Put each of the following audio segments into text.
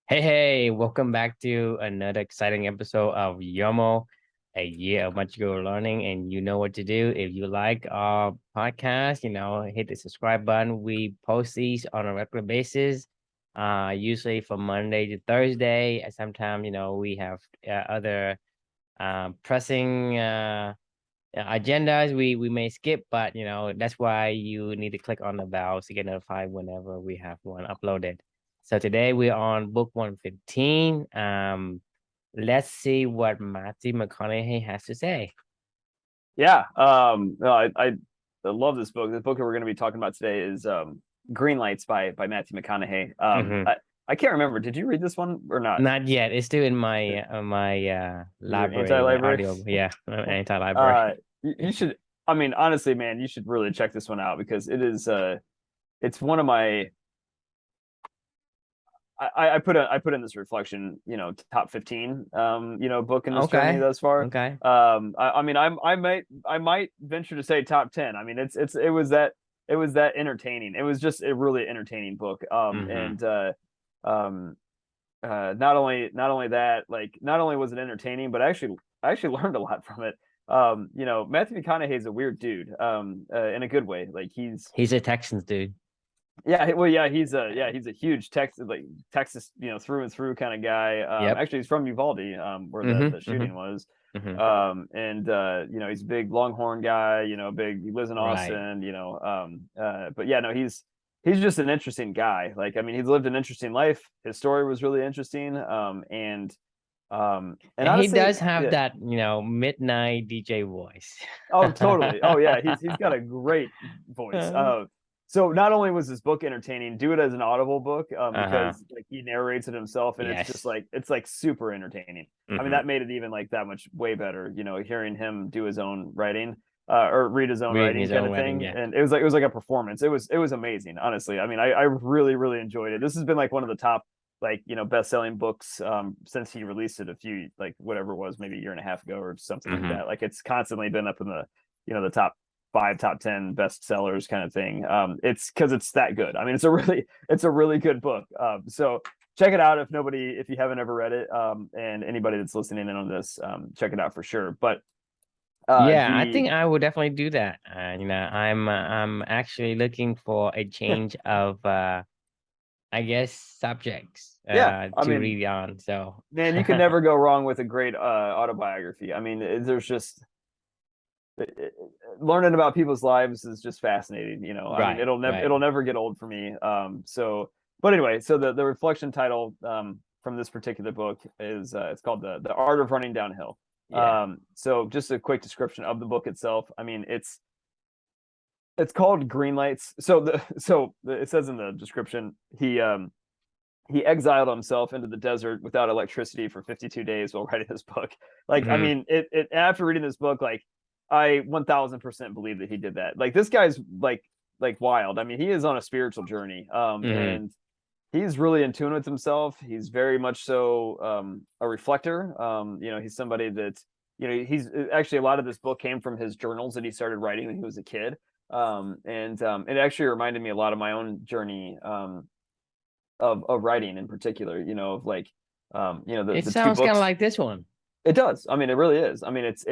Hey, welcome back to another exciting episode of YOML, a year of magical learning, and you know what to do. If you like our podcast, hit the subscribe button. We post these on a regular basis, usually from Monday to Thursday. And sometimes, we have other pressing agendas we may skip, but that's why you need to click on the bell to get notified whenever we have one uploaded. So today we're on book 115. Let's see what Matthew McConaughey has to say. Yeah, no, I love this book. The book that we're going to be talking about today is Greenlights by Matthew McConaughey. Hmm. I can't remember. Did you read this one or not? Not yet. It's still in my Your library, my anti-library. audio. Yeah, anti-library. You should. I mean, honestly, man, you should really check this one out because it's one of my. I put in this reflection, top 15, book in this journey Okay. thus far. Okay. I mean, I might venture to say top 10. I mean, it was that entertaining. It was just a really entertaining book. Hmm. And um, not only that, like, not only was it entertaining, but I actually learned a lot from it. Matthew McConaughey is a weird dude, in a good way. Like He's a Texans dude. yeah, well, he's a huge Texas, through and through kind of guy. Yep. Actually, he's from Uvalde, where Hmm. the Hmm. shooting was. Hmm. And he's a big Longhorn guy. He lives in Right. Austin. But yeah, no, he's just an interesting guy. Like, I mean, he's lived an interesting life. His story was really interesting. And And he honestly, does have yeah. that, midnight DJ voice. Oh, totally. Oh, yeah. He's got a great voice. So not only was this book entertaining, do it as an Audible book, Uh-huh. because like he narrates it himself, and Yes. it's like super entertaining. I mean, Hmm. that made it even like that much way better. Hearing him do his own writing, or read his own Reading writing his kind own of writing, thing, yeah. and it was like a performance. It was amazing, honestly. I mean, I really really enjoyed it. This has been like one of the top, like, best-selling books, since he released it a few, like, whatever it was, maybe a year and a half ago or something like Hmm. that. Like, it's constantly been up in the top five, top 10 bestsellers kind of thing. It's because it's that good. I mean, it's a really good book. So check it out if you haven't ever read it. And anybody that's listening in on this, check it out for sure. But Yeah, I the think I would definitely do that. I'm actually looking for a change of I guess subjects Yeah, I to mean, read on. So man, you can never go wrong with a great autobiography. I mean, there's just learning about people's lives is just fascinating. I mean, right, right. it'll never get old for me. But anyway, so the reflection title, from this particular book is, it's called the Art of Running Downhill. Yeah. So just a quick description of the book itself. I mean, it's called Greenlights. It says in the description, he exiled himself into the desert without electricity for 52 days while writing this book. Like, I Hmm. mean, after reading this book, like, I 1000% believe that he did that. Like, this guy's like wild. I mean, he is on a spiritual journey. Hmm. And he's really in tune with himself. He's very much so, a reflector. He's somebody that, he's actually, a lot of this book came from his journals that he started writing when he was a kid. And it actually reminded me a lot of my own journey, of writing in particular, of like, It the two sounds kind of books. like this one. It does. I mean, it really is. I mean, it's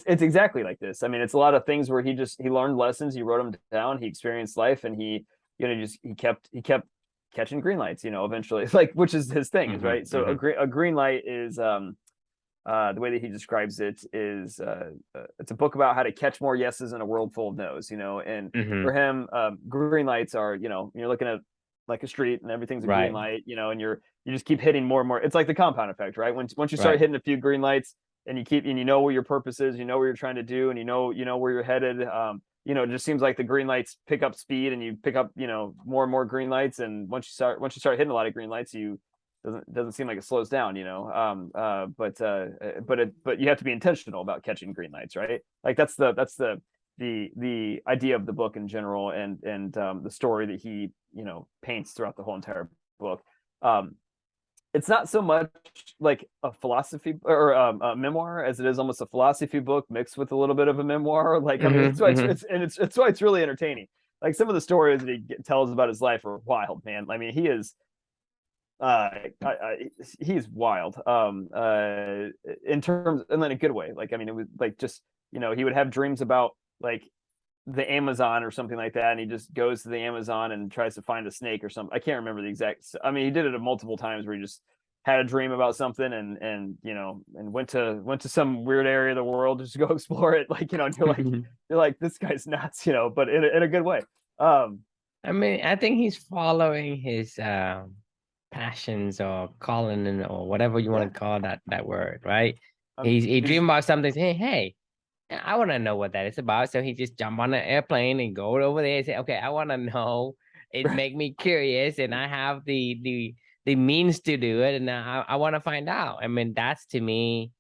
exactly like this. I mean, it's a lot of things where he learned lessons, he wrote them down, he experienced life, and he kept catching green lights, eventually, like, which is his thing, is Hmm. right. So Hmm. a green light is, the way that he describes it is, it's a book about how to catch more yeses in a world full of no's, and Hmm. for him, green lights are, you're looking at like a street and everything's a green Right, light, and you just keep hitting more and more. It's like the compound effect, right? Once you start right. hitting a few green lights, and you know what your purpose is, you know what you're trying to do, and you know where you're headed. It just seems like the green lights pick up speed, and you pick up, more and more green lights, and once you start hitting a lot of green lights, you doesn't seem like it slows down, but you have to be intentional about catching green lights, right? Like, that's the idea of the book in general, and the story that he, paints throughout the whole entire book. um it's not so much like a philosophy or, a memoir, as it is almost a philosophy book mixed with a little bit of a memoir. Like, I mean, Hmm. it's why Hmm. it's why it's really entertaining. Like, some of the stories that he tells about his life are wild, man. I mean, he's wild. In terms, and in a good way. Like, I mean, it was like just, you know, he would have dreams about like the Amazon or something like that, and he just goes to the Amazon and tries to find a snake or something. I can't remember the exact. I mean, he did it multiple times where he just had a dream about something and you know, and went to some weird area of the world just to go explore it. Like, you know, and you're like this guy's nuts, you know, but in a good way. I mean, I think he's following his passions or calling or whatever you want to call that word, right? He dream about something. Hey, I want to know what that is about. So he just jump on an airplane and go over there and say, okay, I want to know. It make me curious, and I have the means to do it, and I want to find out. I mean, that's to me,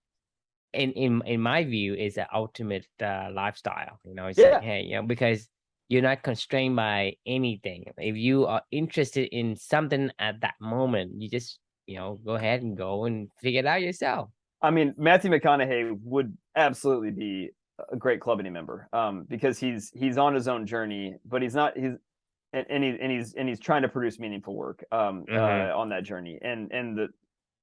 in my view, is the ultimate lifestyle. You know, it's like, hey, you know, because you're not constrained by anything. If you are interested in something at that moment, you just, you know, go ahead and go and figure it out yourself. I mean, Matthew McConaughey would absolutely be a great Clubby member, because he's on his own journey, but he's not he's trying to produce meaningful work on that journey. And the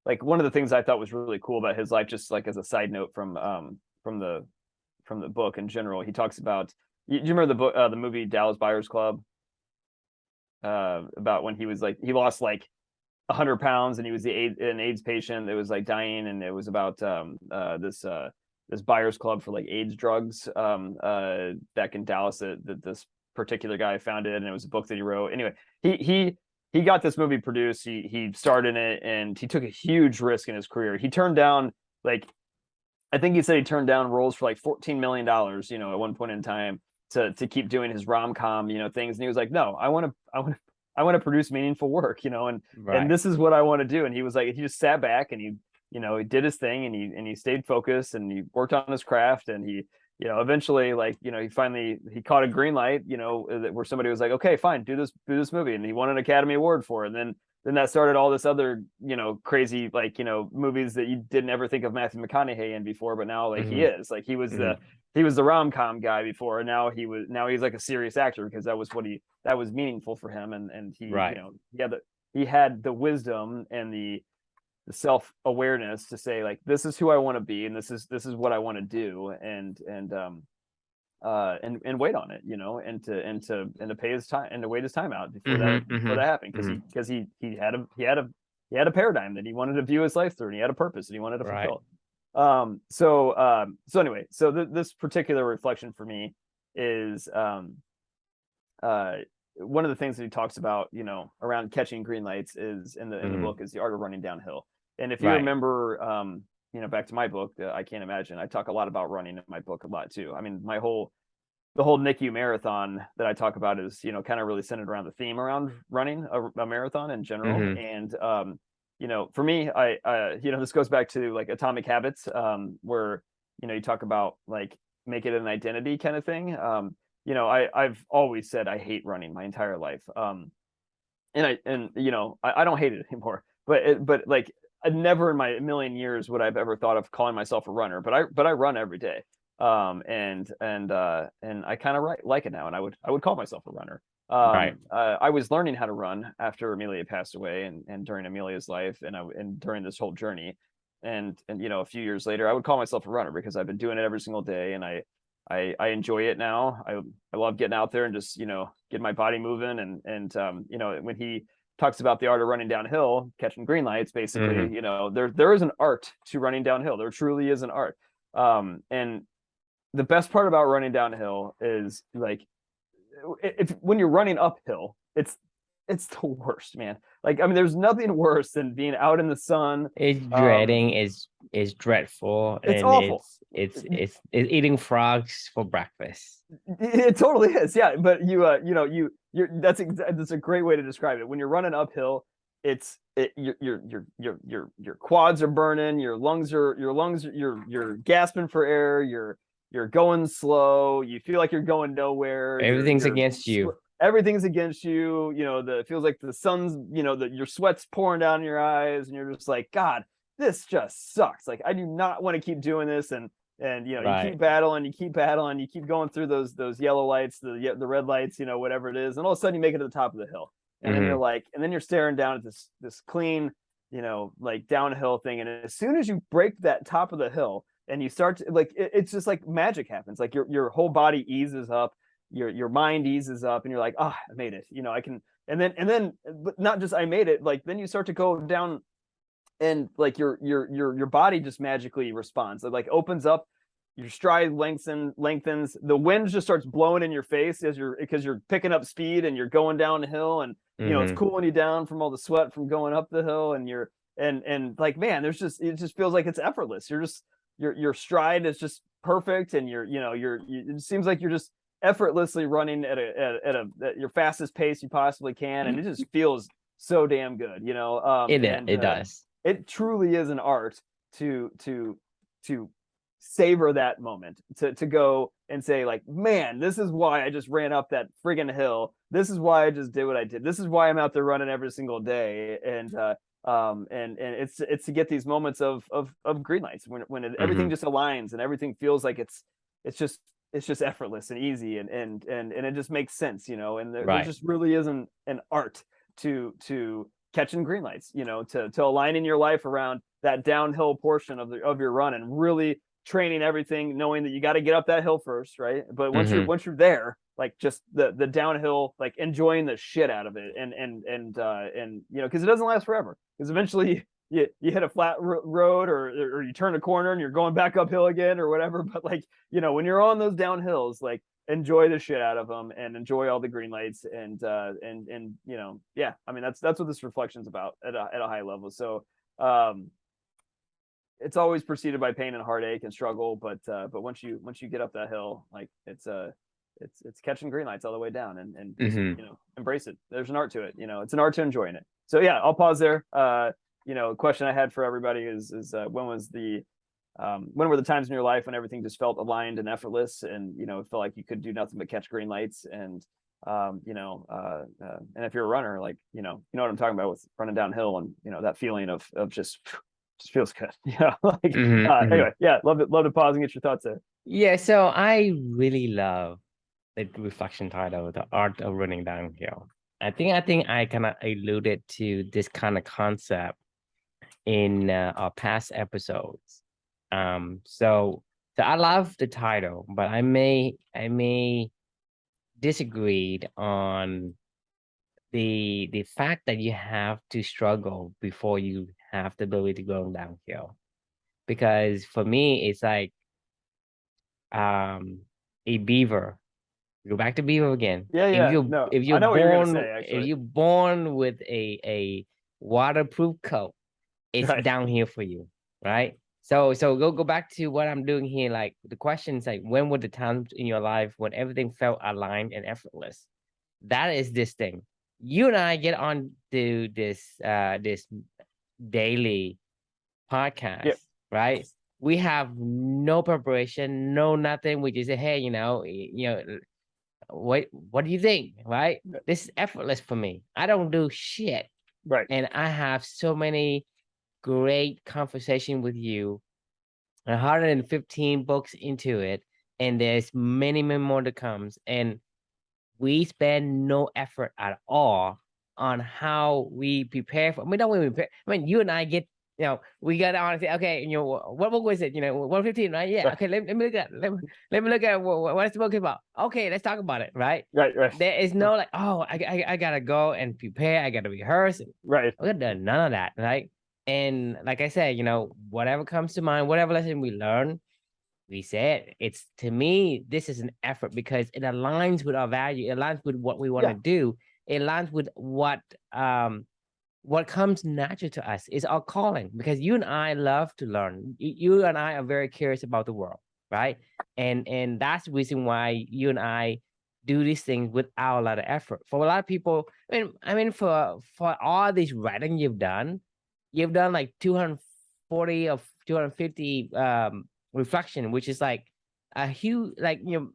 like one of the things I thought was really cool about his life, just like as a side note from the book in general, he talks about. Do you remember the book, the movie Dallas Buyers Club? About when he was like he lost like 100 pounds and he was an AIDS patient that was like dying, and it was about this buyers club for like AIDS drugs back in Dallas that this particular guy founded, and it was a book that he wrote. Anyway, he got this movie produced. He starred in it, and he took a huge risk in his career. He turned down like I think he said he turned down roles for like $14 million, you know, at one point in time to keep doing his rom-com, you know, things. And he was like, no, I want to produce meaningful work, you know, and this is what I want to do. And he was like, he just sat back and he, you know, he did his thing, and he stayed focused, and he worked on his craft, and he, you know, eventually, like, you know, he caught a green light, you know, where somebody was like, okay, fine, do this movie. And he won an Academy Award for it. And then that started all this other, you know, crazy, like, you know, movies that you didn't ever think of Matthew McConaughey in before, but now like he is like, he was the rom-com guy before, and now he's like a serious actor, because that was meaningful for him. And he, you know, he had the wisdom and the self-awareness to say, like, this is who I want to be, and this is what I want to do, and wait on it, you know, and to pay his time and to wait his time out before that happened, because he had a paradigm that he wanted to view his life through, and he had a purpose that he wanted to fulfill. So anyway, so this particular reflection for me is one of the things that he talks about, you know, around catching green lights is in the book is the art of running downhill. And if you remember, you know, back to my book, I Can't Imagine, I talk a lot about running in my book a lot too. I mean, the whole NICU marathon that I talk about is, you know, kind of really centered around the theme around running a marathon in general. And, you know, for me, I you know, this goes back to like Atomic Habits, where, you know, you talk about like make it an identity kind of thing. You know, I've always said I hate running my entire life. And you know, I don't hate it anymore, but like never in my million years would I've ever thought of calling myself a runner, but I run every day. And I kind of like it now, and I would call myself a runner. I was learning how to run after Amelia passed away, and during Amelia's life, and during this whole journey, and you know, a few years later, I would call myself a runner because I've been doing it every single day, and I enjoy it now. I love getting out there and just, you know, getting my body moving, and you know, when he talks about the art of running downhill, catching green lights, basically, you know, there is an art to running downhill. There truly is an art. And the best part about running downhill is like, when you're running uphill, it's the worst, man. Like, I mean, there's nothing worse than being out in the sun. It's dreading, is dreadful. It's awful. It's eating frogs for breakfast. It totally is, yeah. But you're that's a great way to describe it. When you're running uphill, your quads are burning, you're gasping for air, you're going slow, you feel like you're going nowhere. Everything's against you. Everything's against you. You know, it feels like the sun's, you know, your sweat's pouring down your eyes, and you're just like, God, this just sucks. Like, I do not want to keep doing this. And you know, you keep battling, you keep going through those yellow lights, the red lights, you know, whatever it is, and all of a sudden you make it to the top of the hill, and then you're like, and then you're staring down at this clean, you know, like downhill thing, and as soon as you break that top of the hill and you start to like, it's just like magic happens. Like your whole body eases up, your mind eases up, and you're like, oh, I made it. You know, I can. And then, but not just I made it. Like then you start to go down, and like your body just magically responds. It like opens up, your stride lengthens. The wind just starts blowing in your face because you're picking up speed and you're going downhill, and you know it's cooling you down from all the sweat from going up the hill, and you're and like, man, it just feels like it's effortless. You're just your stride is just perfect, and it seems like you're just effortlessly running at your fastest pace you possibly can, and it just feels so damn good, you know. It does. It truly is an art to savor that moment, to go and say like, man, this is why I just ran up that friggin' hill. This is why I just did what I did. This is why I'm out there running every single day. And it's to get these moments of green lights when everything just aligns and everything feels like it's just effortless and easy, and it just makes sense, you know. And there just really isn't an art to catching green lights, you know, to aligning your life around that downhill portion of your run, and really training everything, knowing that you got to get up that hill first, right? But once you're there, like just the downhill, like enjoying the shit out of it, and you know, because it doesn't last forever, because eventually you hit a flat road, or you turn a corner and you're going back uphill again or whatever. But like, you know, when you're on those downhills, like enjoy the shit out of them and enjoy all the green lights, and you know, yeah, I mean that's what this reflection's about at a high level. So it's always preceded by pain and heartache and struggle, but once you get up that hill, like it's catching green lights all the way down, and just, you know, embrace it. There's an art to it, you know. It's an art to enjoying it. So yeah, I'll pause there. You know, a question I had for everybody is when were the times in your life when everything just felt aligned and effortless, and you know, it felt like you could do nothing but catch green lights? And you know, and if you're a runner, like, you know what I'm talking about with running downhill, and you know, that feeling of just feels good. Yeah. Like, anyway, yeah, love to pause and get your thoughts there. Yeah, so I really love the reflection title, The Art of Running Downhill. I think I kind of alluded to this kind of concept in our past episodes. So I love the title, but I may disagree on the fact that you have to struggle before you have the ability to go downhill. Because for me, it's like a beaver. Go back to beaver again. Yeah. If you're I know what you're gonna born say, actually. if you're born with a waterproof coat, it's downhill for you, right? So go back to what I'm doing here. Like the question is like, when were the times in your life when everything felt aligned and effortless? That is this thing. You and I get on to this daily podcast, right? We have no preparation, no nothing. We just say, hey, you know, what do you think, right? This is effortless for me. I don't do shit, right? And I have so many great conversation with you, 115 books into it, and there's many more to come, and we spend no effort at all on how we prepare for. I mean, don't we prepare? I mean, you and I get, you know, we got on and say, okay, you know, what book was it? You know, 115, right? Yeah. Okay, let me look at let me look at what is the book about. Okay, let's talk about it, right? Right. There is no like, oh, I gotta go and prepare. I gotta rehearse. Right. We got done none of that, right? And like I said, you know, whatever comes to mind, whatever lesson we learn, we said, it's, to me, this is an effort because it aligns with our value. It aligns with what we want to do. It aligns with what comes natural to us. Is our calling, because you and I love to learn. You and I are very curious about the world, right? And that's the reason why you and I do these things without a lot of effort. For a lot of people, I mean, for all this writing you've done like 240 or 250 reflection, which is like a huge, like, you know,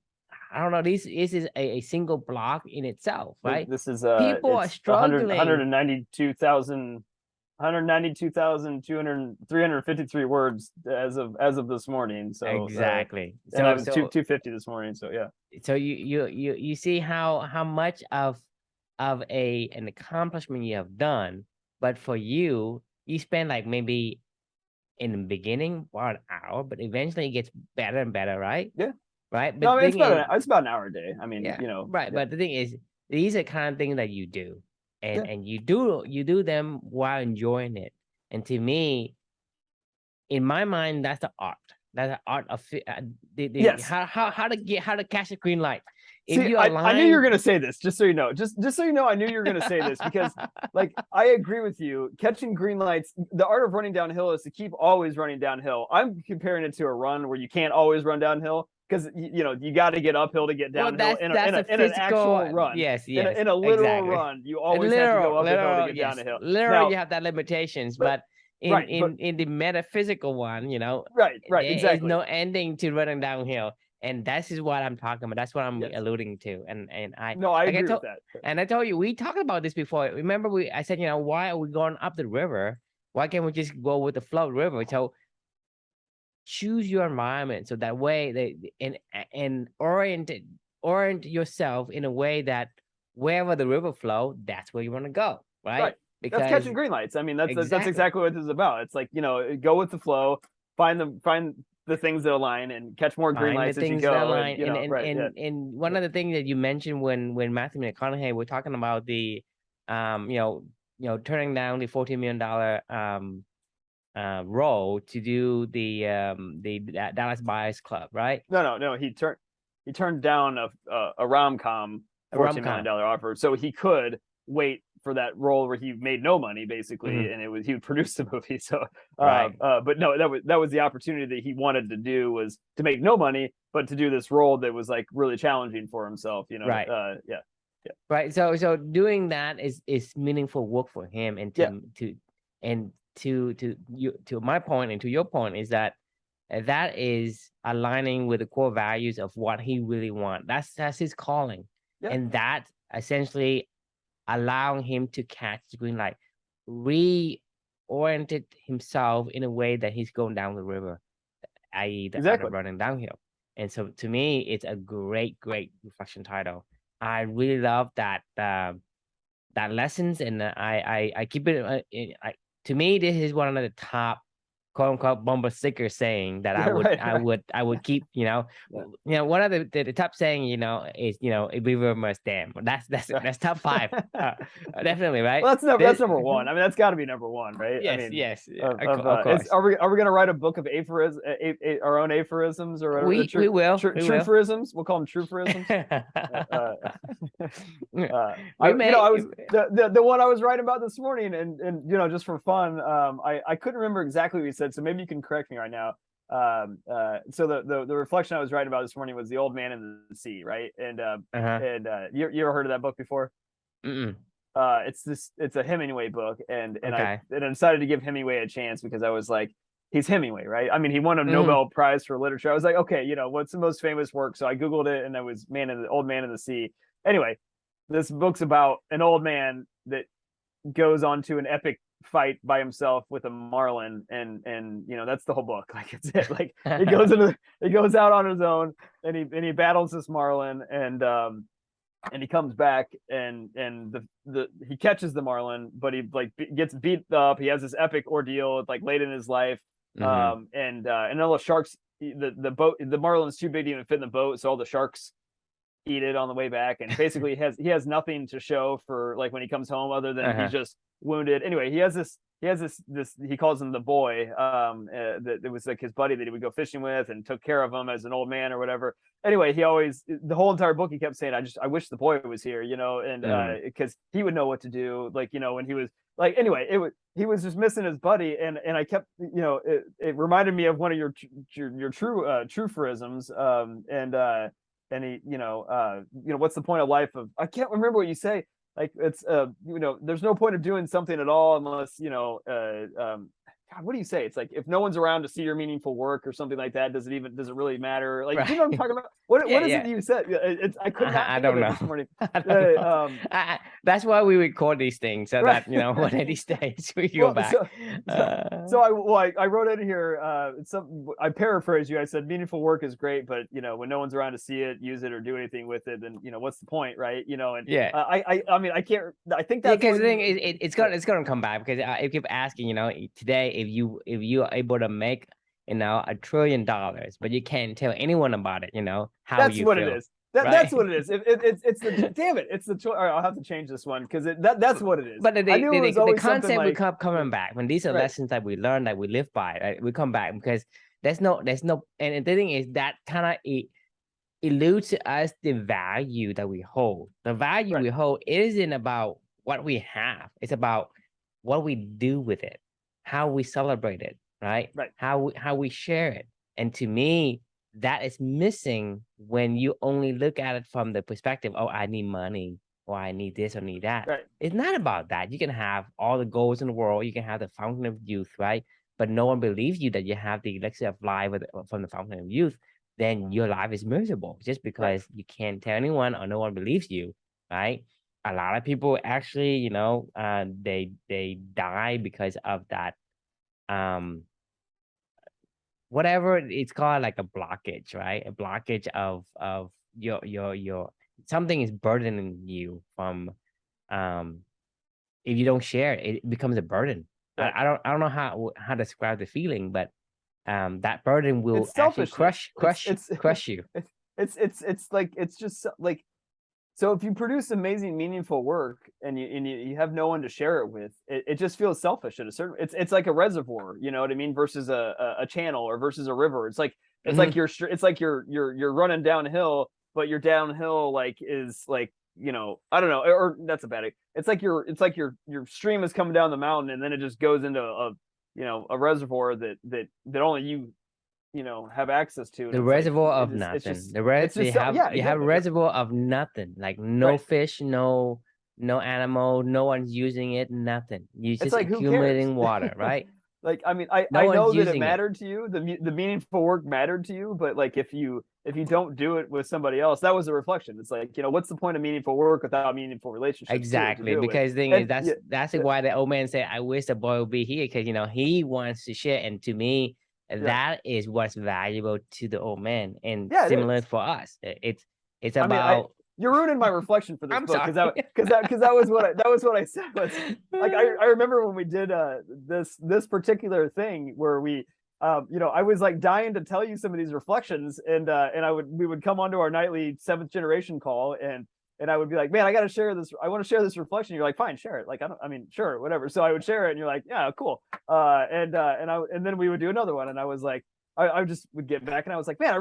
I don't know, this is a single block in itself, right? This is people are struggling. 353 words as of this morning. So exactly. And I was 250 this morning. So yeah. So you see how much of of an accomplishment you have done, but for you, you spend like maybe in the beginning about an hour, but eventually it gets better and better, right? Yeah. Right. No, But I the mean, thing is, it's about an hour a day. I mean, yeah, you know, right. yeah, But the thing is, these are kind of things that you do, yeah. and you do them while enjoying it. And to me, in my mind, that's the art. That's the art of the Yes. how to catch a green light. If See, you I knew you were align, gonna say this, just so you know. Just so you know, I knew you were gonna say this because like I agree with you. Catching green lights, the art of running downhill is to keep always running downhill. I'm comparing it to a run where you can't always run downhill because you know you got to get uphill to get well, downhill that's a in an physical. actual run. Yes, yes, In a literal exactly. run, you A always have to go up a hill to literal, get down yes, a hill. literal. Now, You have that limitations, but but right, but in the metaphysical one, right, there is exactly. no ending to running downhill, and that is what I'm talking about. That's what I'm Yes. alluding to, and I No, I like I agree with told, that. and I told you we talked about this before. Remember, I said, why are we going up the river? Why can't we just go with the flow of the river? So choose your environment so that way and orient yourself in a way that wherever the river flow, that's where you want to go, right? Right. That's Because catching green lights. I mean, that's exactly exactly what this is about. It's like, you know, go with the flow, find the things that align and catch more green find the lights as you things that go. And align, you know, right, yeah. and one of the things that you mentioned when Matthew McConaughey we're talking about the turning down the $14 million role to do the Dallas Buyers Club, right? No. He turned down a rom-com A $14 million rom-com. offer. So he could wait for that role where he made no money basically, Mhm. and he would produce the movie. So Right. but no, that was the opportunity that he wanted to do, was to make no money, but to do this role that was like really challenging for himself, you know. Right. Yeah. Right. So doing that is meaningful work for him, and Yeah, to my point and to your point is that that is aligning with the core values of what he really wants. That's his calling, yeah, and that essentially allowing him to catch the green light, reoriented himself in a way that he's going down the river, i.e., the art exactly. of running downhill. And so to me, it's a great reflection title. I really love that lessons, and I keep it. To me, this is one of the top quote unquote bumper sticker saying that Yeah, right, right. I would keep. Yeah. One of the top saying is a beaver must dam. Right. That's top five. Definitely right. Well, that's This, number one. I mean, that's got to be number one, right? I yes, mean, yes, yeah, of is course. are we gonna write a book of our own aphorisms or whatever, We will we will. truthforisms? We'll call them truthforisms. We I may. was the one I was writing about this morning, and you know, just for fun, I couldn't remember exactly what you said, so maybe you can correct me right now. So the reflection I was writing about this morning was The Old Man in the Sea, right? Uh-huh. You ever heard of that book before? Mm-mm. It's a Hemingway book, and Okay. I decided to give Hemingway a chance because I was like, he's Hemingway, right? I mean, he won a Mm-hmm. Nobel Prize for literature. I was like, okay, you know, what's the most famous work? So I googled it, and it was Old Man in the Sea. Anyway, this book's about an old man that goes on to an epic fight by himself with a marlin, and you know, that's the whole book. Like, it's it. Like, he goes out on his own, and he battles this marlin, and he comes back, and the he catches the marlin, but he like gets beat up. He has this epic ordeal like late in his life. Mm-hmm. And all the sharks, the marlin's too big to even fit in the boat, so all the sharks eat it on the way back, and basically he has nothing to show for like when he comes home other than he's Uh-huh. just wounded. Anyway, he has this he calls him the boy, that it was like his buddy that he would go fishing with and took care of him as an old man or whatever. Anyway, he always, the whole entire book, he kept saying, I wish the boy was here, you know, and Mm. because he would know what to do, like, you know, when he was like, anyway, he was just missing his buddy, and I kept, you know, it reminded me of one of your truthforisms, and he, you know, what's the point of life of, I can't remember what you say, like, it's you know, there's no point of doing something at all unless, you know, God, what do you say? It's like if no one's around to see your meaningful work or something like that, does it really matter? Like, do you know what I'm Right. talking about? What Yeah, is it yeah. that you said? I could not I think of don't it know. this morning. I don't know. Um, That's why we record these things so right. that one of these days we go Well, back. I wrote in here. I paraphrase you. I said meaningful work is great, but when no one's around to see it, use it, or do anything with it, then what's the point, right? And Yeah. I mean, I can't. I think Yeah, that's because the when thing is, it's gonna come back because I keep asking, today if you are able to make $1 trillion, but you can't tell anyone about it, how that's you what it feel, is. That's right? what it is. It's the damn it. It's the choice. I'll have to change this one because that's what it is. But I knew it was the always something concept will like keep coming back when these are right. lessons that we learn that we live by. Right? We come back because there's no, and the thing is that kind of eludes to us the value that we hold. The value Right. we hold isn't about what we have. It's about what we do with it, how we celebrate it, right? Right. How we share it. And to me, that is missing when you only look at it from the perspective, oh, I need money, or I need this or need that. Right. It's not about that. You can have all the goals in the world. You can have the fountain of youth, right? But no one believes you that you have the elixir of life from the fountain of youth. Then your life is miserable just Right. because you can't tell anyone or no one believes you, right? A lot of people actually, they die because of that, whatever it's called, like a blockage, right? A blockage of your something is burdening you from, if you don't share it, it becomes a burden. Right. I don't know how to describe the feeling, but that burden will It's actually selfishness. crush you. It's like it's just like so if you produce amazing meaningful work and you have no one to share it with, it just feels selfish at a certain. It's like a reservoir, you know what I mean, versus a channel or versus a river. It's like you're running downhill, but your downhill like is like I don't know, or that's a bad. It's like your stream is coming down the mountain and then it just goes into a reservoir that only you have access to, and The it's like reservoir of it's nothing. just You have yeah, you have a exactly. reservoir of nothing, like no Right. fish, no animal, no one's using it, nothing. You're It's just like who cares? accumulating water, right? Like I mean, I No I one's know that it using it. mattered to you, the meaningful work mattered to you, but like if you don't do it with somebody else, that was a reflection. It's like what's the point of meaningful work without meaningful relationships too to Exactly, do it with? because the thing is And yeah, that's yeah, why the old man said, "I wish the boy would be here," because he wants to share, and to me, yeah, that is what's valuable to the old man, and yeah, it similar is. for us. It's I mean, I about. you're ruining my reflection for this I'm book sorry. because that was what I said was like I remember when we did this particular thing where we I was like dying to tell you some of these reflections and we would come onto our nightly seventh generation call and I would be like, man, I got to share this. I want to share this reflection. You're like, fine, share it. Like, I mean, sure, whatever. So I would share it and you're like, yeah, cool. And then we would do another one. And I was like, I just would get back and I was like, man, I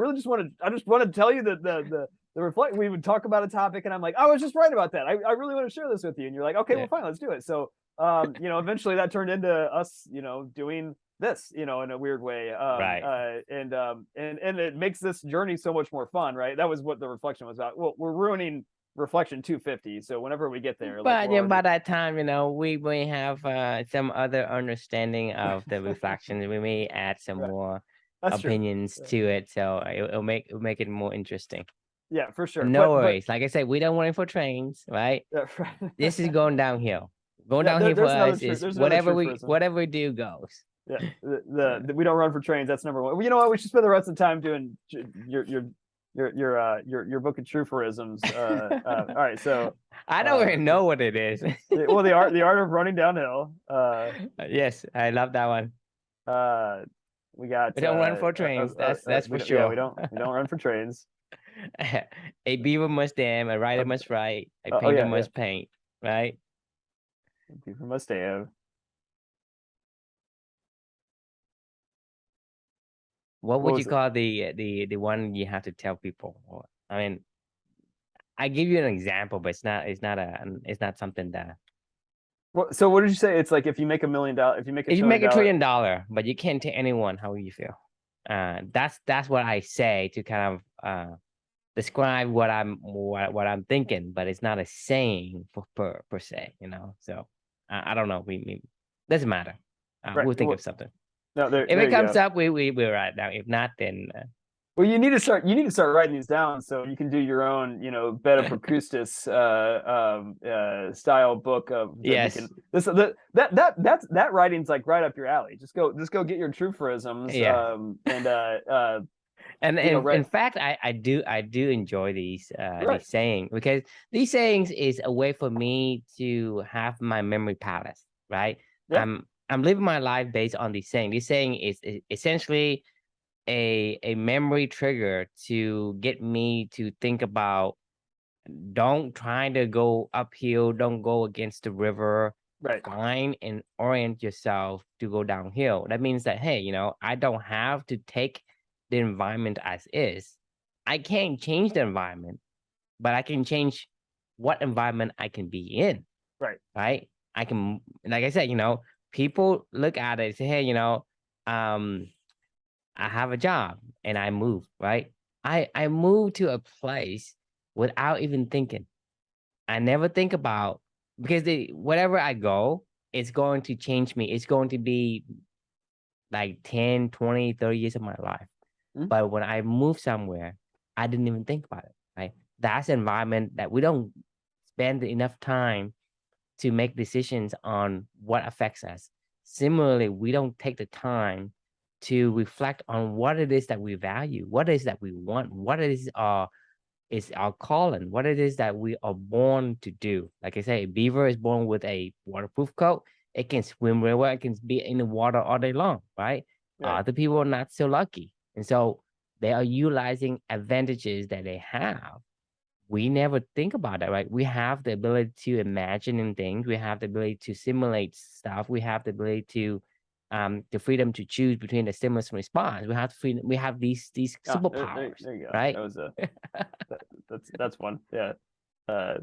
just wanted to tell you that the reflect we would talk about a topic and I'm like, I was just right about that. I really want to share this with you. And you're like, okay, Yeah. well, fine, let's do it. So eventually that turned into us, doing this, in a weird way. Right. And it makes this journey so much more fun, right? That was what the reflection was about. Well, we're ruining reflection 250. So whenever we get there, like But we're by already that time, we may have some other understanding of the reflections. We may add some right. more That's true. opinions to it, so it'll make it more interesting. Yeah, for sure. No But worries. Like I said, we don't run for trains, right? yeah, right. This is going downhill. Going Yeah, downhill for us truth. is There's another truthrism. whatever we do goes. Yeah, So, we don't run for trains. That's number one. Well, you know what? We should spend the rest of the time doing your book of truthisms. All right, so I don't even know what it is. well, the art of running downhill. Yes, I love that one. We got We don't run for trains. That's for sure. Yeah, we don't run for trains. A beaver must dam, a writer must write, a Oh painter yeah, must paint, right? people must have. What What would you was it? call the one you have to tell people? I mean, I give you an example, but it's not something that So what did you say? It's like if you make $1 million, if you make if you make $1 $1 trillion. trillion, but you can't tell anyone how you feel. That's what I say to kind of describe what I'm thinking, but it's not a saying per se, So I don't know. We doesn't matter. Right. We'll think of something. No, If there it you comes go. up, we'll write it down. If not, then Well, you need to start writing these down so you can do your own, Beta Procustus style book of that you can yes, that writing's like right up your alley. Just go get your truthrisms yeah. And right. in fact, I do enjoy Right. these sayings, because these sayings is a way for me to have my memory palace, right? Yeah. I'm living my life based on these saying. This saying is essentially a memory trigger to get me to think about, don't try to go uphill, don't go against the river. Right. Find and orient yourself to go downhill. That means that, hey, I don't have to take the environment as is. I can't change the environment, but I can change what environment I can be in. Right. Right. I can, like I said, people look at it and say, hey, I have a job and I move, right? I move to a place without even thinking. I never think about, because wherever I go, it's going to change me. It's going to be like 10, 20, 30 years of my life. Mhm. But when I move somewhere, I didn't even think about it, right? That's an environment that we don't spend enough time to make decisions on what affects us. Similarly, we don't take the time to reflect on what it is that we value, what it is that we want, what it is our calling, what it is that we are born to do. Like I say, a beaver is born with a waterproof coat. It can swim very well. It can be in the water all day long, right? Right. Other people are not so lucky. And so they are utilizing advantages that they have. We never think about that, right? We have the ability to imagine in things. We have the ability to simulate stuff. We have the ability to the freedom to choose between the stimulus and response. We have freedom. We have these superpowers, There you go. right? That was that's one. Yeah. Uh,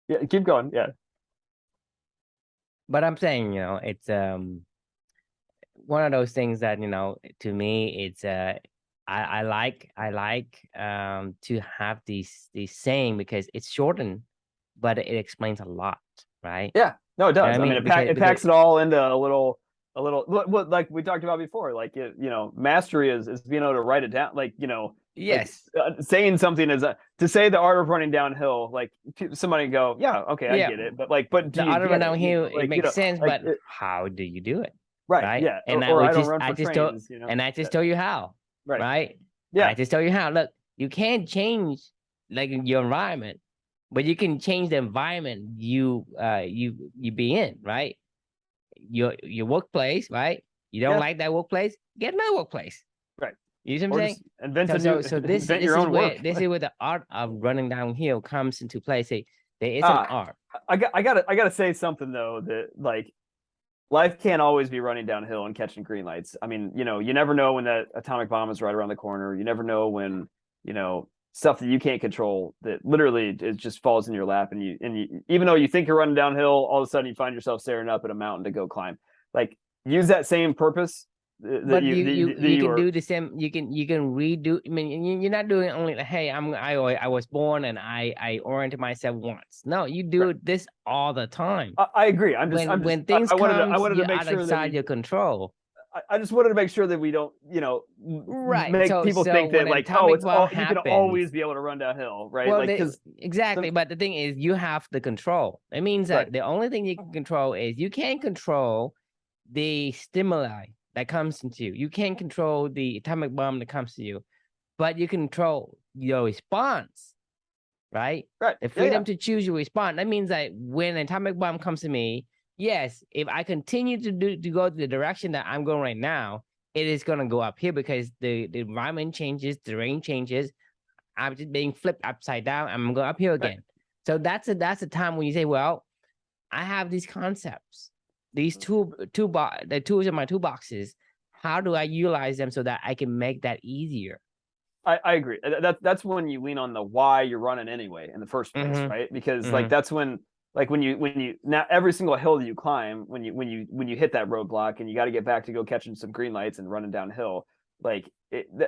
yeah. Keep going. Yeah. But I'm saying, it's one of those things that, to me, it's I like to have these saying, because it's shortened, but it explains a lot, right? Yeah. No, it You know what does. I I mean, mean? it packs it all into a little what like we talked about before. Like mastery is being able to write it down. Like like Yes, saying something is to say the art of running downhill. Like somebody go, yeah, okay, I yeah. get it. But do The you other one get it? down here, it Like makes sense, like but how do you do it, right, right? yeah. And Or I don't run I for just told, trains. and I just Yeah. told you how, Right. right? I Yeah. just told you how. Look, you can't change like your environment, but you can change the environment you be in, right? Your workplace, right? You don't Yeah. like that workplace, get another workplace. Right. You see what I'm Or saying? just invent So a new this invent this your is own where work. the art of running downhill comes into play. Say there is an Ah, art. I gotta say something though, that like life can't always be running downhill and catching green lights. I mean, you never know when that atomic bomb is right around the corner. You never know when, stuff that you can't control that literally it just falls in your lap, and you even though you think you're running downhill, all of a sudden you find yourself staring up at a mountain to go climb. Like use that same purpose that But that you you can are do the same. You can redo. I mean, you're not doing only like, hey, I was born and I oriented myself once. No, you right. do this all the time. I agree. When things I comes, wanted to you're make sure that outside your control. I just wanted to make sure that we don't, Right. make people So think that when an like, oh, atomic it's bomb all you can happens, always be able to run downhill, right? well, Like, because exactly. But the thing is, you have the control. It means right, that the only thing you can control is you can't control the stimuli that comes into you. You can't control the atomic bomb that comes to you, but you control your response, right? right, The yeah, yeah, freedom to choose your response. That means that when an atomic bomb comes to me, yes, if I continue to go the direction that I'm going right now, it is gonna go up here because the environment changes, the terrain changes. I'm just being flipped upside down. I'm going up here right. again. So that's a time when you say, well, I have these concepts, these the tools in my toolboxes. How do I utilize them so that I can make that easier? I agree. That's when you lean on the why you're running anyway in the first place, Mm-hmm. right? Because like Mm-hmm. that's when you now every single hill that you climb, when you hit that roadblock and you got to get back to go catching some green lights and running downhill, like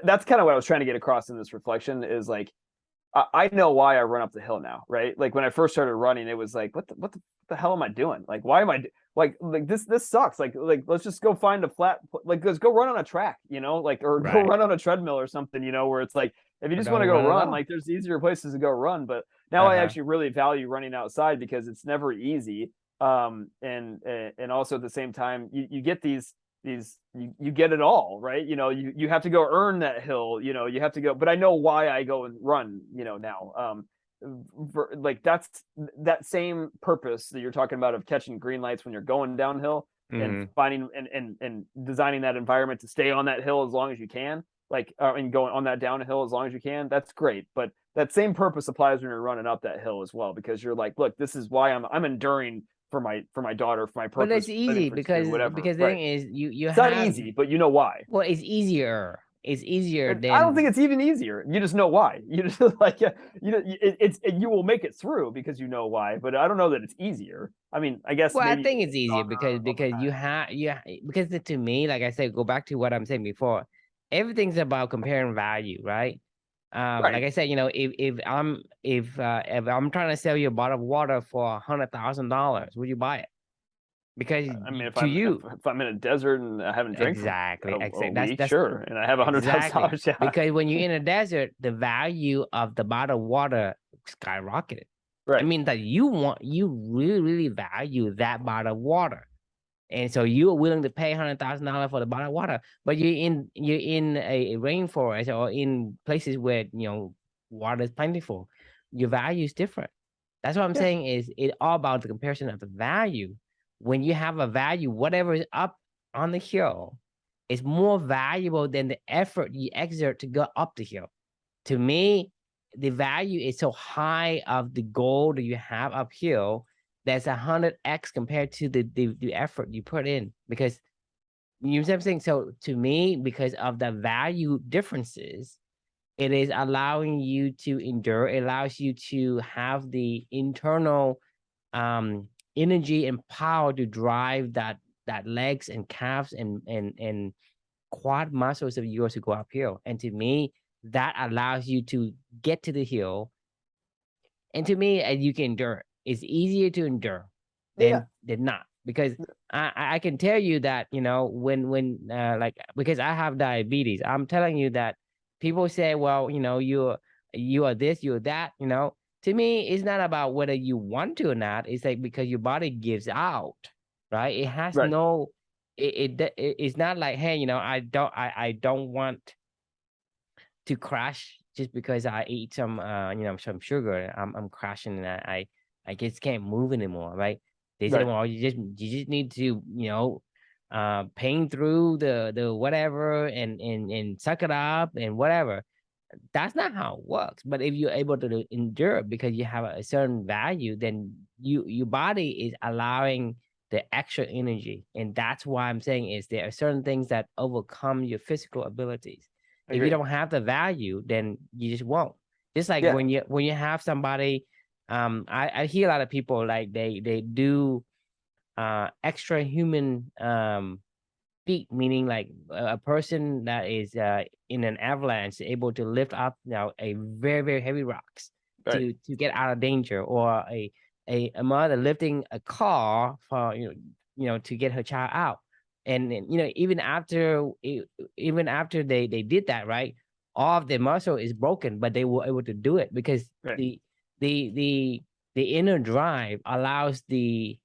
that's kind of what I was trying to get across in this reflection is like I know why I run up the hill now, right? Like when I first started running, it was like, what the hell am I doing? Like, why am I like this sucks. Like let's just go find a flat, like let's go run on a track, like, or go Right. run on a treadmill or something, where it's like, if you Or just want to don't go run at run, all. like there's easier places to go run. But now I Uh-huh. actually really value running outside because it's never easy. And also at the same time, you get you get it all, right? You have to go earn that hill, you have to go, but I know why I go and run, now. Like that's that same purpose that you're talking about of catching green lights when you're going downhill, and Mm-hmm. finding and designing that environment to stay on that hill as long as you can, like, and going on that downhill as long as you can. That's great, but that same purpose applies when you're running up that hill as well, because you're like, look, this is why I'm enduring for my daughter, for my But it's purpose, living easy for you, whatever. because the Right? thing is you It's not have, easy, but you know why. well, it's easier. It's easier I don't think than, it's even easier. You just know why. You just like, you will make it through because you know why. But I don't know that it's easier. I mean, I guess well, I maybe think it's easier stronger over because you time. have, because to me, like I said, go back to what I'm saying before. Everything's about comparing value, right? Right. Like I said, if I'm trying to sell you a bottle of water for $100,000, would you buy it? Because I mean, if to I'm if, you, if I'm in a desert and I haven't drank for exactly, a exactly. week, That's sure, and I have $100,000, exactly, yeah. because when you're in a desert, the value of the bottled water skyrocketed. I Right. mean that you really, really value that bottle of water. And so you're willing to pay $100,000 for the bottle of water, but you're in a rainforest or in places where water is plentiful. Your value is different. That's what I'm Yeah. saying is it all about the comparison of the value. When you have a value, whatever is up on the hill is more valuable than the effort you exert to go up the hill. To me, the value is so high of the goal that you have uphill that's 100x compared to the effort you put in. Because you know what I'm saying? So to me, because of the value differences, it is allowing you to endure. It allows you to have the internal um energy and power to drive that legs and calves and quad muscles of yours to go uphill. And to me, that allows you to get to the hill. And to me, you can endure it. It's easier to endure Yeah. than not. Because I can tell you that, when like, because I have diabetes, I'm telling you that people say, well, you are this, you're that. To me, it's not about whether you want to or not. It's like because your body gives out, right? It has Right. no, it's not like, hey, I don't want to crash just because I eat some sugar. I'm crashing and I just can't move anymore, right? They say, Right. well, you just need to, pain through the whatever and suck it up and whatever. That's not how it works. But if you're able to endure it because you have a certain value, then your body is allowing the extra energy. And that's why I'm saying is there are certain things that overcome your physical abilities. I If you agree. don't have the value, then you just won't. Just like Yeah. when you have somebody, I hear a lot of people like they do extra human feat, meaning like a person that is in an avalanche able to lift up a very, very heavy rocks Right. to get out of danger, or a mother lifting a car for to get her child out. And even after they did that, right, all of their muscle is broken, but they were able to do it because Right. the the inner drive allows the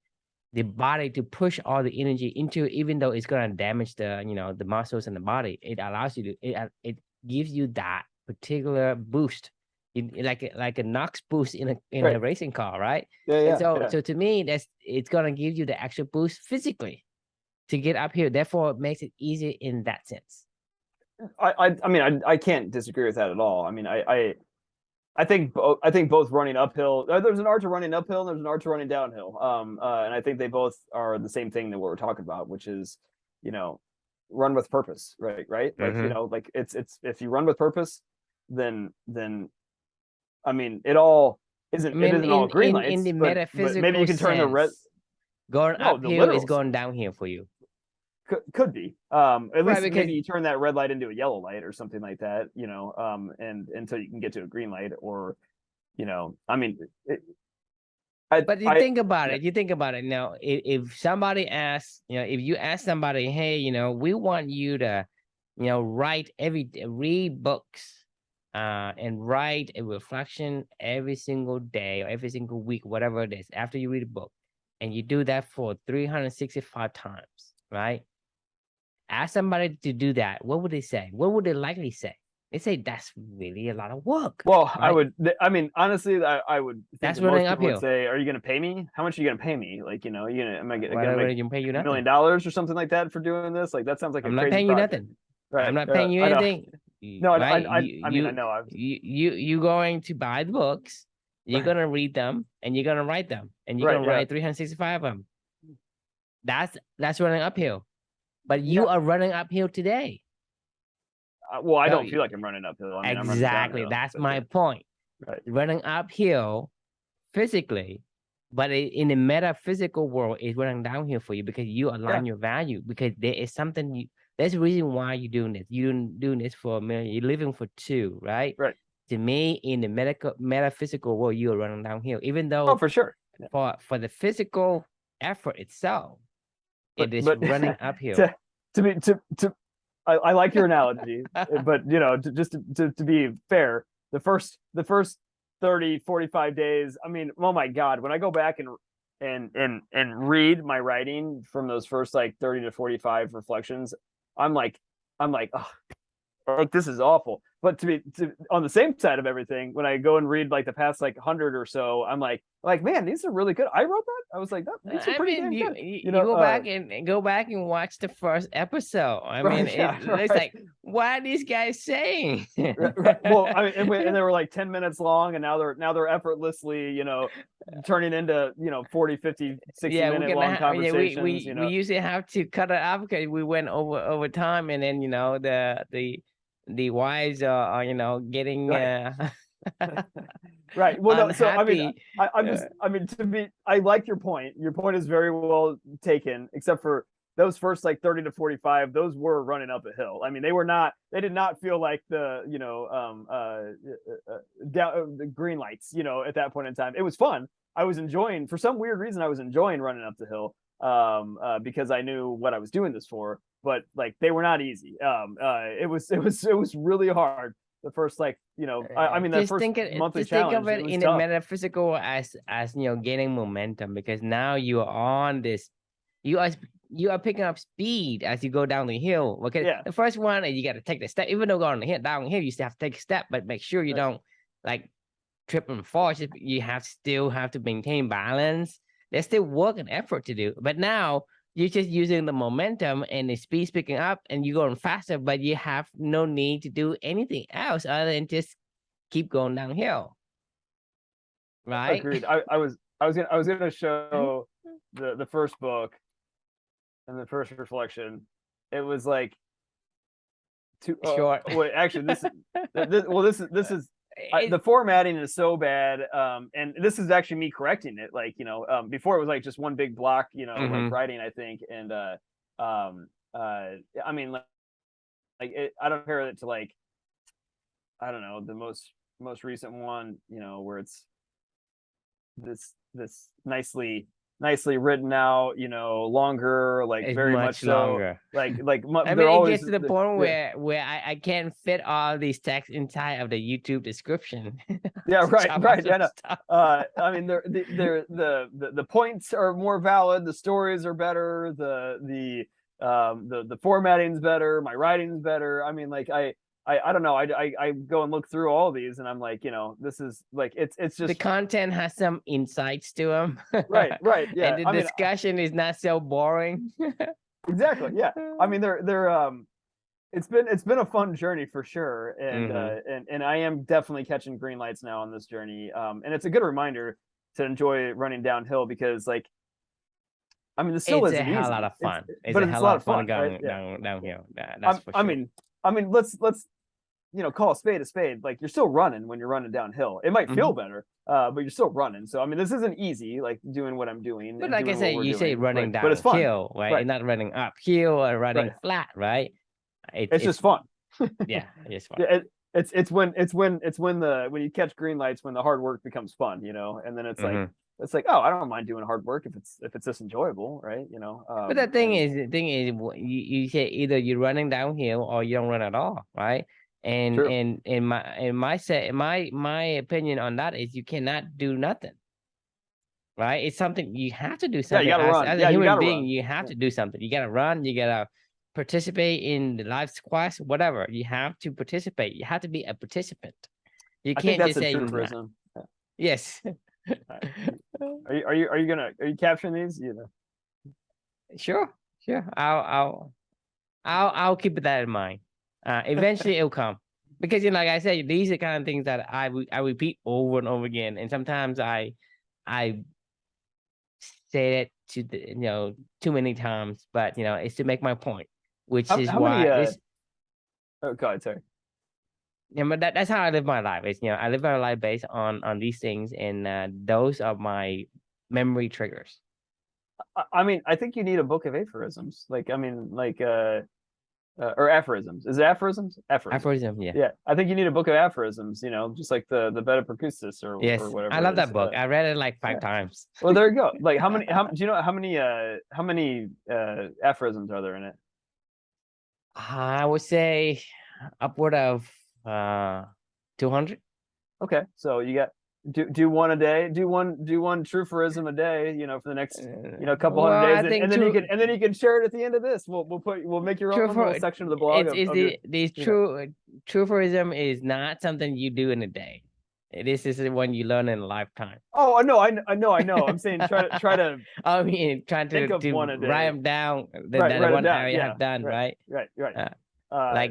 body to push all the energy into, even though it's going to damage the muscles and the body. It allows you to, it gives you that particular boost, like a Knox boost in a Right. racing car, right? Yeah. And Yeah. so Yeah. so to me, it's going to give you the extra boost physically to get up here. Therefore it makes it easier in that sense. I mean, I can't disagree with that at all. I mean, I think both running uphill. There's an art to running uphill, and there's an art to running downhill. And I think they both are the same thing that what we're talking about, which is, you know, run with purpose, right? Right? Like, Mm-hmm. like it's if you run with purpose, then I mean, it mean, isn't all green in the lights, but maybe metaphysical you can turn the red. sense, going No, the uphill is literal going sense. downhill for you. Could be. At Right, least because maybe you turn that red light into a yellow light or something like that, and until you can get to a green light, or, I mean, but you I think about yeah, it. You think about it now. If somebody asks, if you ask somebody, hey, we want you to, write read books, and write a reflection every single day or every single week, whatever it is, after you read a book, and you do that for 365 times, right? Ask somebody to do that. What would they say? What would they likely say? They say that's really a lot of work. well, Right? I mean, honestly, I would think That's that most running people would uphill. say, are you going to pay me? How much are you going to pay me? Like, am I going to Whatever, make you pay you $1 million nothing. or something like that for doing this? Like, that sounds like a I'm not crazy paying you project. nothing. I'm Right. not paying you I know. anything. No, Right? I mean, I know. You going to buy the books, you're Right. gonna read them, and you're gonna write them, and you're Right. gonna Yeah. write 365 of them. That's running uphill. But Yeah. you are running uphill today. Well, I So don't feel like I'm running uphill. I mean, I'm running exactly, downhill. that's But my yeah. point. Right. Running uphill physically, but in the metaphysical world, it's running downhill for you because you Yeah. align your value, because there is something there's a reason why you're doing this. You're doing this for a million, you're living for two, right? Right. To me, in the metaphysical world, you're running downhill, even Oh, though for sure. Yeah. for the physical effort itself, But it is running uphill. to be to I like your analogy, but to be fair, the first 30, 45 days, I mean, oh my God, when I go back and read my writing from those first like 30 to 45 reflections, I'm like, oh, like this is awful. But on the same side of everything, when I go and read like the past like 100 or so, I'm like man, these are really good. I wrote that. I was like, these are I pretty mean, damn you good. you, you go back and go back and watch the first episode. I mean, Right? Yeah, it's right. like, what are these guys saying? Right. Well, I mean, and they were like 10 minutes long, and now they're effortlessly, turning into 40, 50, 60 Yeah, we're minute gonna long yeah, conversations. we usually have to cut it off because we went over time, and then the wives are getting Right. Right. Well, no. So I mean, unhappy. I'm just, I mean, I like your point. Your point is very well taken, except for those first like 30 to 45. Those were running up a hill. I mean, they did not feel like the down the green lights. At that point in time, it was fun. I was enjoying, for some weird reason, I was enjoying running up the hill, because I knew what I was doing this for. But like, they were not easy. It was really hard. The first, like, I mean, that first monthly just think of challenge, it it was in the tough. metaphysical as gaining momentum, because now you are on this, you are picking up speed as you go down the hill. Okay, Yeah. the first one, and you got to take the step, even though going down here, you still have to take a step, but make sure you Right. don't like trip and fall. You still have to maintain balance. There's still work and effort to do, but now you're just using the momentum and the speed's picking up, and you're going faster, but you have no need to do anything else other than just keep going downhill. Right? Agreed. I was gonna show the first book and the first reflection. It was like two. Short. Wait, actually, the formatting is so bad. And this is actually me correcting it. Like, before it was like just one big block, like writing, I think. And I mean, I don't compare it to, like, I don't know, the most recent one, where it's this nicely written out, longer, like, It's very much much so, longer. like I they're mean, it always gets to the point yeah. where I can't fit all these texts inside of the YouTube description. Yeah, right, right. Yeah, no. Stuff. I mean, the points are more valid, the stories are better, the formatting's better, my writing's better. I mean, like, I don't know. I go and look through all these, and I'm like, this is like, it's just The content has some insights to them. right, yeah. And the I mean, discussion is not so boring. exactly, yeah. I mean, it's been a fun journey for sure, and and I am definitely catching green lights now on this journey. And it's a good reminder to enjoy running downhill, because, like, I mean, this still It's a isn't hell easy. of a lot of fun. It's But a it's a hell lot of of fun fun, right? going Yeah. downhill. That's for I sure. mean, let's call a spade, like you're still running when you're running downhill. It might feel better, but you're still running. So I mean, this isn't easy, like doing what I'm doing. But And like I doing what said, we're you say doing, running but it's fun, downhill, right? right? And not running uphill or running Right. flat, right? It's just fun. Yeah, it's fun. Yeah, it's when when you catch green lights, when the hard work becomes fun, and then it's like, oh, I don't mind doing hard work if it's just enjoyable, right? But the thing is, you say either you're running downhill or you don't run at all, right? And true. my opinion on that is you cannot do nothing, right? It's something you have to do Yeah, something you gotta run. as a Yeah, you human gotta being. run. You have Yeah. to do something. You gotta run. You gotta participate in the life squash, whatever. You have to participate. You have to be a participant. You I think can't that's just a say truism. Yeah. yes. Are you capturing these? Sure, sure. I'll keep that in mind. Eventually it'll come because like I said, these are kind of things that I repeat over and over again, and sometimes I say it to too many times, but it's to make my point, which is How why many? this. Oh God, sorry. Yeah, but that's how I live my life. It's I live my life based on these things, and those are my memory triggers. I mean, I think you need a book of aphorisms. Like, I mean, like, or aphorisms. Is it aphorisms? Aphorisms. Aphorism, yeah. Yeah, I think you need a book of aphorisms. Just like the Beta Percustus or Yes, whatever. I love it is. that book. I read it like 5 times. Well, there you go. Like, how many? Do you know how many aphorisms are there in it? I would say upward of 200. Okay, so you got do one a day. Do one true-phorism a day. For the next couple Well, hundred days, I think and then you can share it at the end of this. We'll make your own little section of the blog. These trueism is not something you do in a day. This is one you learn in a lifetime. Oh, no, I know. I'm saying try to. I mean, trying think of one a day. write them down. The Write one down. area Yeah, have done, right? Right.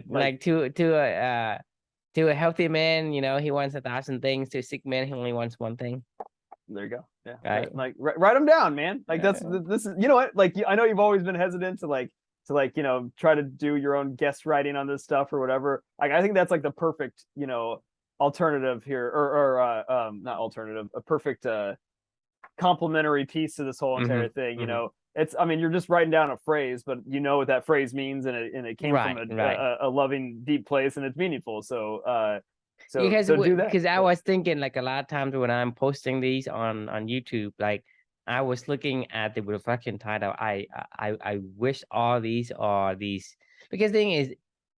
Like to a healthy man, he wants 1,000 things. To a sick man, he only wants one thing. There you go. Yeah. Right. Like write them down, man. Like this is what, like, I know you've always been hesitant to try to do your own guest writing on this stuff or whatever. Like, I think that's like the perfect, alternative here, or not alternative, a perfect complementary piece to this whole entire thing. You're just writing down a phrase, but you know what that phrase means, and it came from a loving, deep place, and it's meaningful. So do that. Because I was thinking, like, a lot of times when I'm posting these on YouTube, like, I was looking at the reflection title. I wish all these are these, because the thing is,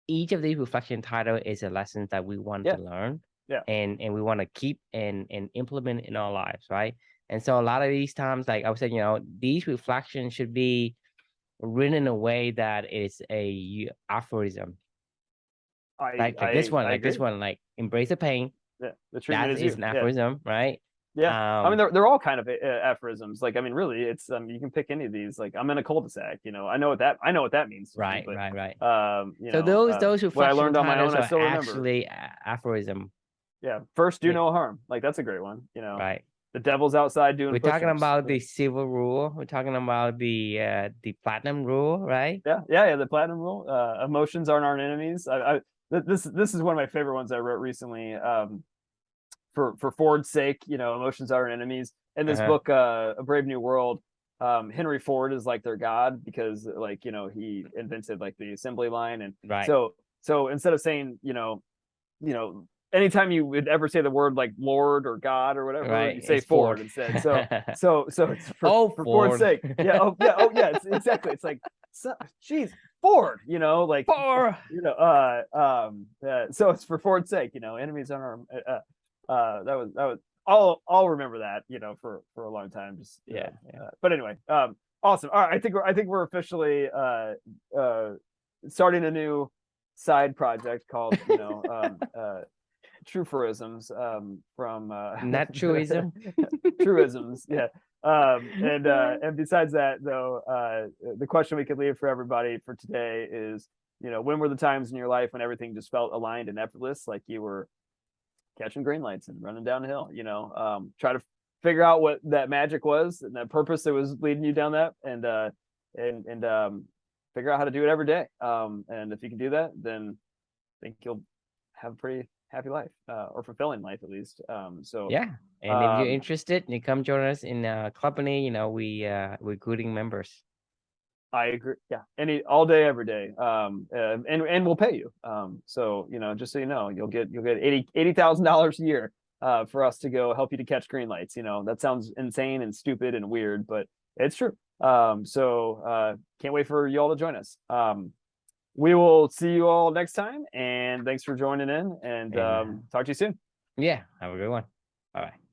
each of these reflection title is a lesson that we want to learn, and we want to keep and implement in our lives, right? And so a lot of these times, like I was saying, these reflections should be written in a way that is a aphorism. Like this one, like embrace the pain. Yeah, the treatment is an aphorism, right? Yeah, I mean, they're all kind of aphorisms. Like, I mean, really, it's you can pick any of these. Like, I'm in a cul-de-sac. I know what that means. Right. So those who what I learned on my own, I still remember. Actually, aphorism. Yeah, first do no harm. Like, that's a great one. Right. The devil's outside doing. We're talking about the silver rule. We're talking about the platinum rule, right? Yeah. The platinum rule. Emotions aren't our enemies. This is one of my favorite ones I wrote recently. For Ford's sake, emotions are our enemies. In this book, A Brave New World, Henry Ford is like their god because, like, he invented like the assembly line, and so instead of saying, anytime you would ever say the word like Lord or God or whatever, you say Ford instead. So it's for Ford's sake. Yeah. Oh yeah. It's, exactly. It's like, geez, Ford. Like Ford. So it's for Ford's sake. Enemies on our. That was. I'll remember that. For a long time. Just but anyway. Awesome. All right. I think we're officially starting a new side project called Trueisms from not truism. Truisms, yeah. And besides that, though, the question we could leave for everybody for today is, when were the times in your life when everything just felt aligned and effortless, like you were catching green lights and running down a hill? Try to figure out what that magic was and that purpose that was leading you down that, and figure out how to do it every day. And if you can do that, then I think you'll have a pretty happy life, or fulfilling life at least. So Yeah. And if you're um, interested, you come join us in company, we recruiting members. I agree. Yeah, all day, every day. And we'll pay you. So just so you know, you'll get $80,000 a year for us to go help you to catch green lights. That sounds insane and stupid and weird, but it's true. So can't wait for you all to join us. We will see you all next time, and thanks for joining in, and And talk to you soon. yeah, have a good one. Bye bye.